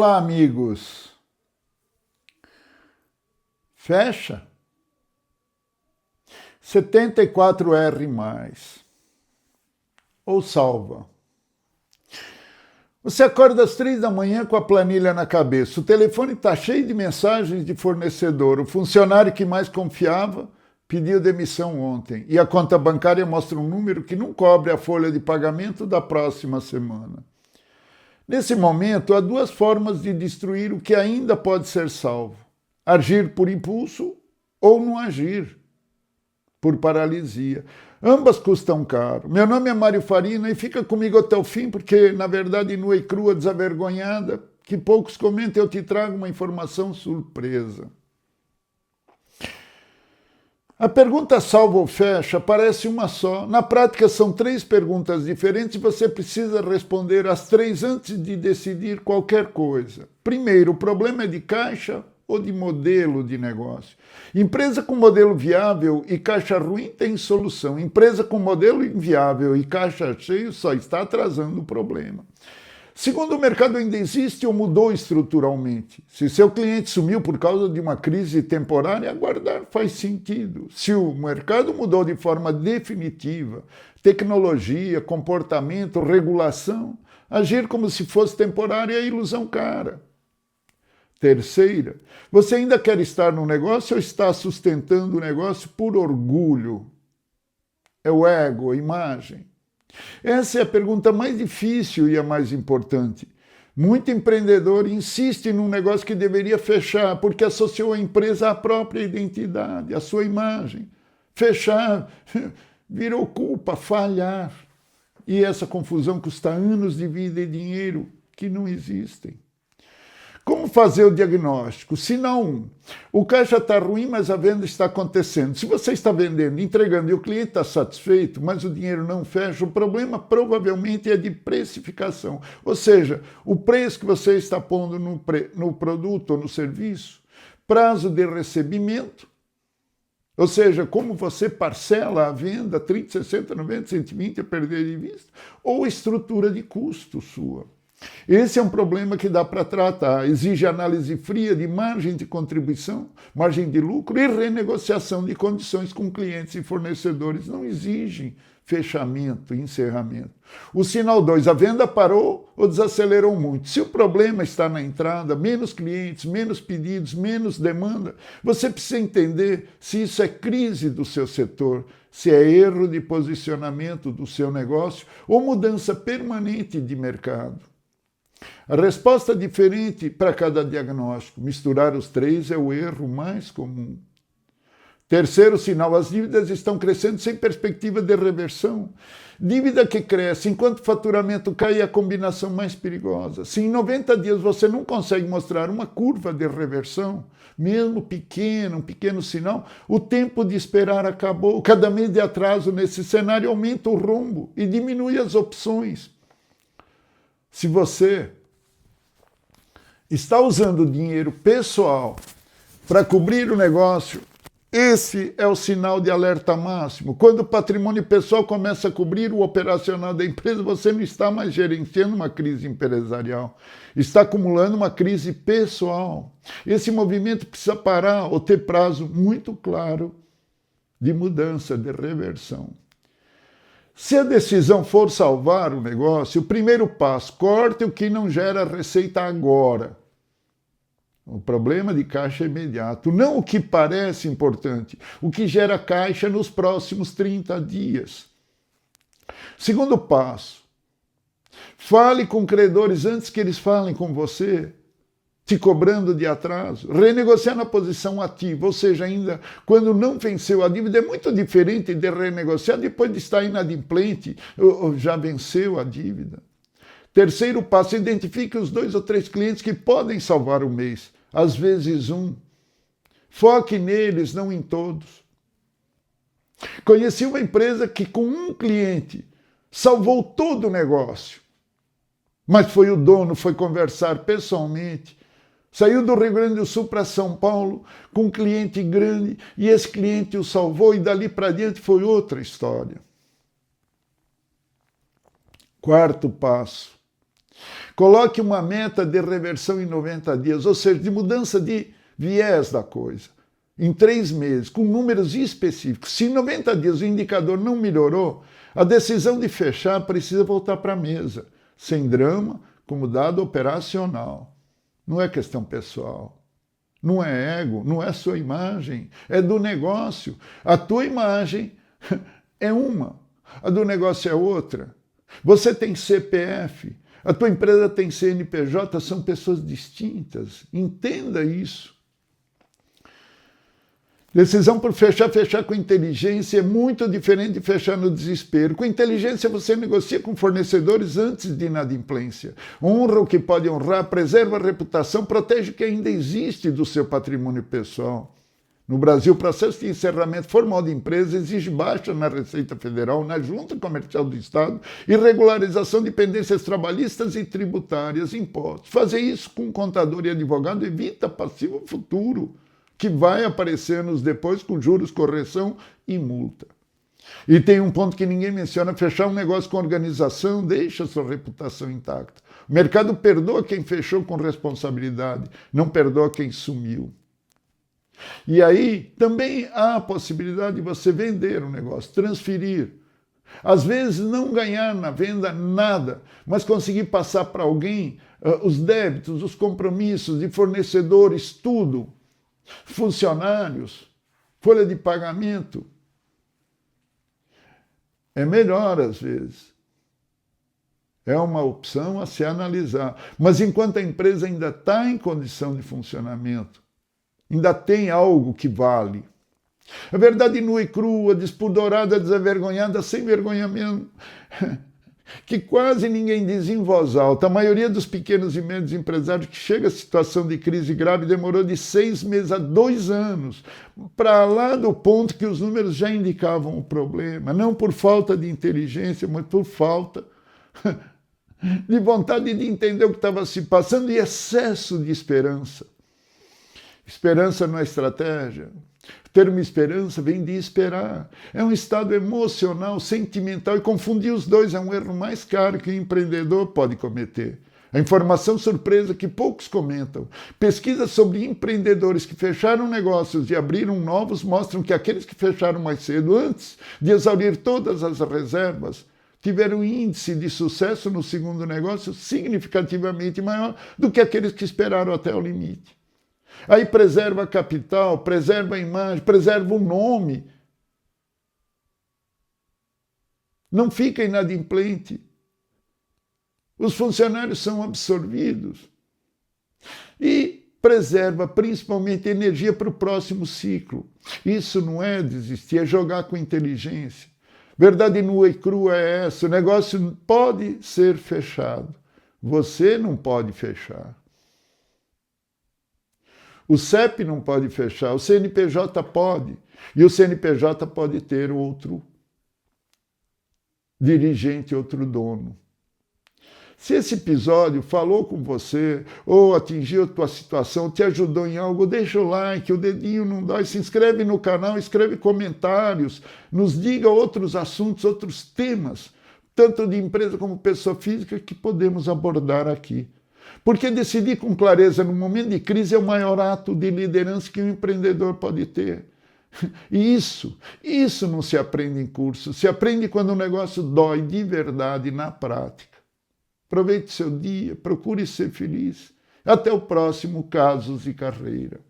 Olá, amigos. Fecha. 74R+. Ou salva. Você acorda às 3 da manhã com a planilha na cabeça. O telefone está cheio de mensagens de fornecedor. O funcionário que mais confiava pediu demissão ontem. E a conta bancária mostra um número que não cobre a folha de pagamento da próxima semana. Nesse momento, há duas formas de destruir o que ainda pode ser salvo. Agir por impulso ou não agir, por paralisia. Ambas custam caro. Meu nome é Mário Farina e fica comigo até o fim, porque, na verdade, nua e crua, desavergonhada, que poucos comentam, eu te trago uma informação surpresa. A pergunta salva ou fecha parece uma só. Na prática, são 3 perguntas diferentes e você precisa responder as 3 antes de decidir qualquer coisa. Primeiro, o problema é de caixa ou de modelo de negócio? Empresa com modelo viável e caixa ruim tem solução. Empresa com modelo inviável e caixa cheio só está atrasando o problema. Segundo, o mercado ainda existe ou mudou estruturalmente? Se seu cliente sumiu por causa de uma crise temporária, aguardar faz sentido. Se o mercado mudou de forma definitiva, tecnologia, comportamento, regulação, agir como se fosse temporário é ilusão cara. Terceira, você ainda quer estar no negócio ou está sustentando o negócio por orgulho? É o ego, a imagem. Essa é a pergunta mais difícil e a mais importante. Muito empreendedor insiste num negócio que deveria fechar porque associou a empresa à própria identidade, à sua imagem. Fechar virou culpa, falhar. E essa confusão custa anos de vida e dinheiro que não existem. Como fazer o diagnóstico? Sinal 1. O caixa está ruim, mas a venda está acontecendo. Se você está vendendo, entregando e o cliente está satisfeito, mas o dinheiro não fecha, o problema provavelmente é de precificação. Ou seja, o preço que você está pondo no produto ou no serviço, prazo de recebimento, ou seja, como você parcela a venda, 30, 60, 90, 120, a perder de vista, ou estrutura de custo sua. Esse é um problema que dá para tratar. Exige análise fria de margem de contribuição, margem de lucro e renegociação de condições com clientes e fornecedores. Não exigem fechamento, encerramento. O sinal 2, a venda parou ou desacelerou muito. Se o problema está na entrada, menos clientes, menos pedidos, menos demanda, você precisa entender se isso é crise do seu setor, se é erro de posicionamento do seu negócio ou mudança permanente de mercado. A resposta diferente para cada diagnóstico. Misturar os 3 é o erro mais comum. Terceiro sinal, as dívidas estão crescendo sem perspectiva de reversão. Dívida que cresce enquanto o faturamento cai é a combinação mais perigosa. Se em 90 dias você não consegue mostrar uma curva de reversão, mesmo pequeno, um pequeno sinal, o tempo de esperar acabou. Cada mês de atraso nesse cenário aumenta o rombo e diminui as opções. Se você está usando dinheiro pessoal para cobrir o negócio, esse é o sinal de alerta máximo. Quando o patrimônio pessoal começa a cobrir o operacional da empresa, você não está mais gerenciando uma crise empresarial, está acumulando uma crise pessoal. Esse movimento precisa parar ou ter prazo muito claro de mudança, de reversão. Se a decisão for salvar o negócio, o primeiro passo, corte o que não gera receita agora. O problema de caixa é imediato, não o que parece importante, o que gera caixa nos próximos 30 dias. Segundo passo, fale com credores antes que eles falem com você, te cobrando de atraso, renegociar na posição ativa, ou seja, ainda quando não venceu a dívida, é muito diferente de renegociar depois de estar inadimplente ou já venceu a dívida. Terceiro passo, identifique os 2 ou 3 clientes que podem salvar o mês, às vezes um. Foque neles, não em todos. Conheci uma empresa que com um cliente salvou todo o negócio, mas foi o dono, foi conversar pessoalmente. Saiu do Rio Grande do Sul para São Paulo com um cliente grande e esse cliente o salvou e dali para diante foi outra história. Quarto passo. Coloque uma meta de reversão em 90 dias, ou seja, de mudança de viés da coisa, em 3 meses, com números específicos. Se em 90 dias o indicador não melhorou, a decisão de fechar precisa voltar para a mesa, sem drama, como dado operacional. Não é questão pessoal. Não é ego, não é sua imagem, é do negócio. A tua imagem é uma, a do negócio é outra. Você tem CPF, a tua empresa tem CNPJ, são pessoas distintas. Entenda isso. Decisão por fechar com inteligência é muito diferente de fechar no desespero. Com inteligência você negocia com fornecedores antes de inadimplência. Honra o que pode honrar, preserva a reputação, protege o que ainda existe do seu patrimônio pessoal. No Brasil, o processo de encerramento formal de empresa exige baixa na Receita Federal, na Junta Comercial do Estado e regularização de pendências trabalhistas e tributárias, impostos. Fazer isso com contador e advogado evita passivo futuro, que vai aparecer nos depois com juros, correção e multa. E tem um ponto que ninguém menciona: fechar um negócio com organização deixa sua reputação intacta. O mercado perdoa quem fechou com responsabilidade, não perdoa quem sumiu. E aí também há a possibilidade de você vender um negócio, transferir. Às vezes não ganhar na venda nada, mas conseguir passar para alguém os débitos, os compromissos de fornecedores, tudo. Funcionários, folha de pagamento. É melhor às vezes. É uma opção a se analisar. Mas enquanto a empresa ainda está em condição de funcionamento, ainda tem algo que vale. A verdade nua e crua, despudorada, desavergonhada, sem vergonha mesmo, que quase ninguém diz em voz alta. A maioria dos pequenos e médios empresários que chega a situação de crise grave demorou de 6 meses a 2 anos, para lá do ponto que os números já indicavam o problema, não por falta de inteligência, mas por falta de vontade de entender o que estava se passando e excesso de esperança. Esperança não é estratégia. O termo esperança vem de esperar. É um estado emocional, sentimental, e confundir os dois é um erro mais caro que o empreendedor pode cometer. A informação surpresa que poucos comentam. Pesquisas sobre empreendedores que fecharam negócios e abriram novos mostram que aqueles que fecharam mais cedo, antes de exaurir todas as reservas, tiveram um índice de sucesso no segundo negócio significativamente maior do que aqueles que esperaram até o limite. Aí preserva a capital, preserva a imagem, preserva o nome. Não fica inadimplente. Os funcionários são absorvidos. E preserva principalmente energia para o próximo ciclo. Isso não é desistir, é jogar com inteligência. Verdade nua e crua é essa: o negócio pode ser fechado. Você não pode fechar. O CEP não pode fechar, o CNPJ pode. E o CNPJ pode ter outro dirigente, outro dono. Se esse episódio falou com você, ou atingiu a tua situação, te ajudou em algo, deixa o like, o dedinho não dói, se inscreve no canal, escreve comentários, nos diga outros assuntos, outros temas, tanto de empresa como pessoa física, que podemos abordar aqui. Porque decidir com clareza no momento de crise é o maior ato de liderança que um empreendedor pode ter. E isso não se aprende em curso, se aprende quando o negócio dói de verdade na prática. Aproveite seu dia, procure ser feliz. Até o próximo Casos e Carreira.